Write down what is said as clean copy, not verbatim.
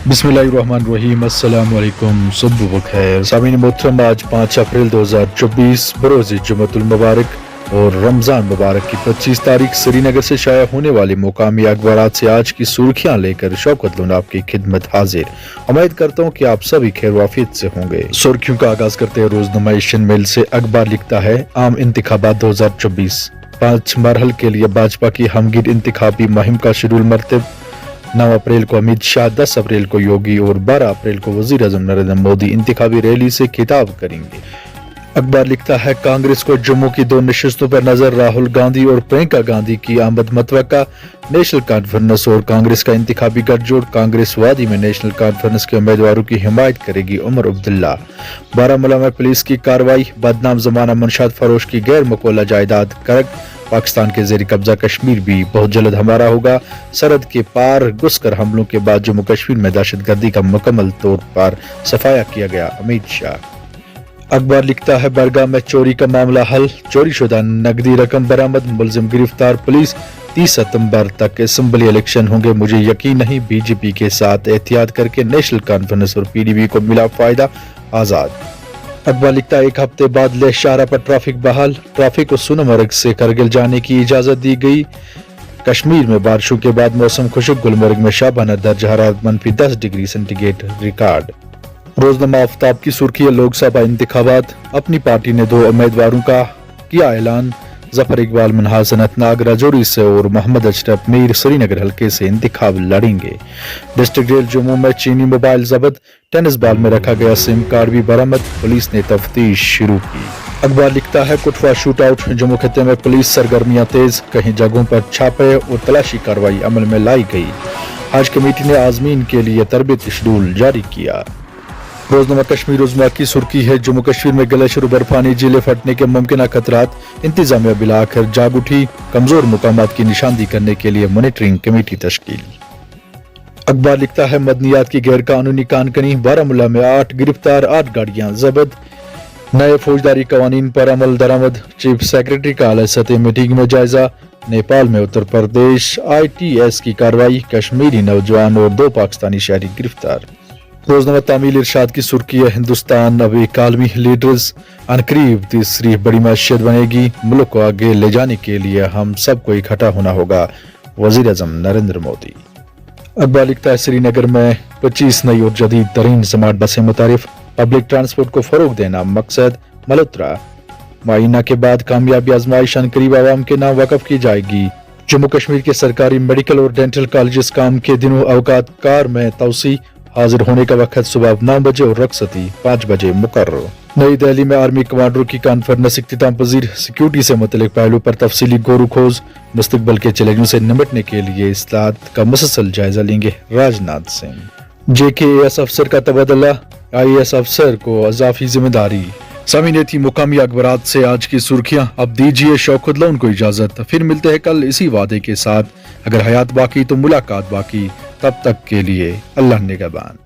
बिस्मिल्लाहिर्रहमानिर्रहीम। अस्सलाम वालेकुम। सुबह बखैर। सामीन मोहतरम, आज 5 अप्रैल 2024 बरोज़ जुमअतुल मुबारक और रमज़ान मुबारक की 25 तारीख श्रीनगर से शाया होने वाले मुकामी अखबारात से आज की सुर्खियां लेकर शौकत लूना आपकी खिदमत हाजिर। उम्मीद करता हूँ कि आप सभी खैर वाफियत से होंगे। सुर्खियों का आगाज करते हैं रोजनामा एशियन मेल से। अखबार लिखता है, आम इंतखाबात 2024, 5 मरहल के लिए भाजपा की हमगीर इंतखाबी मुहिम का शेड्यूल मरतब। 9 अप्रैल को अमित शाह, 10 अप्रैल को योगी और 12 अप्रैल को वजीर आजम नरेंद्र मोदी इंतखाबी रैली से खिताब करेंगे। अखबार लिखता है, कांग्रेस को जम्मू की 2 नशस्तों पर नजर, राहुल गांधी और प्रियंका गांधी की आमद मतवक्का। नेशनल कॉन्फ्रेंस और कांग्रेस का इंतखाबी गठजोड़। कांग्रेस वादी में नेशनल कॉन्फ्रेंस के उम्मीदवारों की हिमायत करेगी। उमर अब्दुल्ला। बारामूला में पुलिस की कार्रवाई, बदनाम जमाना मंशात फरोश की गैर मकोला जायदाद कर्क। पाकिस्तान के जेर कब्जा कश्मीर भी बहुत जल्द हमारा होगा। सरहद के पार घुसकर हमलों के बाद जम्मू कश्मीर में दहशतगर्दी का मुकम्मल तौर पर सफाया किया गया। अमित शाह। अखबार लिखता है, बरगाह में चोरी का मामला हल, चोरी शुदा नकदी रकम बरामद, मुलजिम गिरफ्तार। पुलिस 30 सितंबर तक असेंबली इलेक्शन होंगे, मुझे यकीन नहीं। बीजेपी के साथ एहतियात करके नेशनल कॉन्फ्रेंस और पीडीपी को मिला फायदा। आजाद। अखबार लिखता है, 1 हफ्ते बाद लेह शाहरा पर ट्रैफिक बहाल, ट्रैफिक को सोनमर्ग से करगिल जाने की इजाजत दी गई। कश्मीर में बारिशों के बाद मौसम खुशक, गुलमर्ग में शाबाना दर्ज हरारत -10 डिग्री सेंटीग्रेड रिकॉर्ड। रोजनामा आफ्ताब की सुर्खी है, लोकसभा इंतखाबात, अपनी पार्टी ने 2 उम्मीदवारों का किया ऐलान। जफर इकबाल मनहास अनंतनाग राजौरी से और मोहम्मद अशरफ मीर श्रीनगर हल्के से इंतखाब लड़ेंगे। डिस्ट्रिक्ट जेल जम्मू में चीनी मोबाइल जब्त, टेनिस बॉल में रखा गया सिम कार्ड भी बरामद, पुलिस ने तफ्तीश शुरू की। अखबार लिखता है, कुटवा शूट आउट, जम्मू खत्ते में पुलिस सरगर्मियां तेज, कहीं जगहों पर छापे और तलाशी कार्रवाई अमल में लाई गई। हज कमेटी ने आजमीन के लिए तरबियत शेड्यूल जारी किया। रोजनामा कश्मीर उज़्मा की सुर्खी है, जम्मू कश्मीर में ग्लेशियर बर्फानी झीलें फटने के मुमकिन खतरात, इंतजामिया बिला आखिर जाग उठी, कमजोर मुकामात की निशानदी करने के लिए मॉनिटरिंग कमेटी तश्कील। अखबार लिखता है, मदनियात की गैर कानूनी कानकनी, बारामूला में 8 गिरफ्तार, 8 गाड़ियां जब्त। नए फौजदारी कवानीन पर अमल दरामद, चीफ सेक्रेटरी का आला सतह मीटिंग में जायजा। नेपाल में उत्तर प्रदेश ITS की कार्रवाई, कश्मीरी नौजवान और 2 पाकिस्तानी शहरी गिरफ्तार। रोजनामा तामील इरशाद की सुर्खी है, हिंदुस्तान अब इकालमी लीडर्स, अनकरीब तीसरी बड़ी मैशियत बनेगी, मुल्क को आगे ले जाने के लिए हम सबको इकट्ठा होना होगा, वजीर आजम नरेंद्र मोदी। अखबार लिखता है, श्रीनगर में 25 नई और जदीद तरीन स्मार्ट बसें मुतारिफ, पब्लिक ट्रांसपोर्ट को फरोग देना मकसद। मल्होत्रा। मुआयना के बाद कामयाबी आजमाइश अनकरीब आवाम के नाम वक़फ़ की जाएगी। जम्मू कश्मीर के सरकारी मेडिकल और डेंटल कॉलेज काम के दिनों अवकात कार में तोसी, हाजिर होने का वक्त सुबह 9 बजे और रखसती 5 बजे मुकर्रर। नई दिल्ली में आर्मी कमांडरों की कॉन्फ्रेंस इख्तिताम पजीर, सिक्योरिटी से मुतल्लिक पहलू पर तफसीली गौर खोज, मुस्तकबिल के चैलेंजों से निपटने के लिए इस्लाहत का मुसलसल जायजा लेंगे राजनाथ सिंह। JKAS अफसर का तबादला, IAS अफसर को इजाफी जिम्मेदारी। सामीन थी मुकामी अखबारात से आज की सुर्खियां। अब दीजिए शौकत लोन को इजाजत, फिर मिलते हैं कल इसी वादे के साथ। अगर हयात बाकी तो मुलाकात बाकी, तब तक के लिए अल्लाह निगहबान।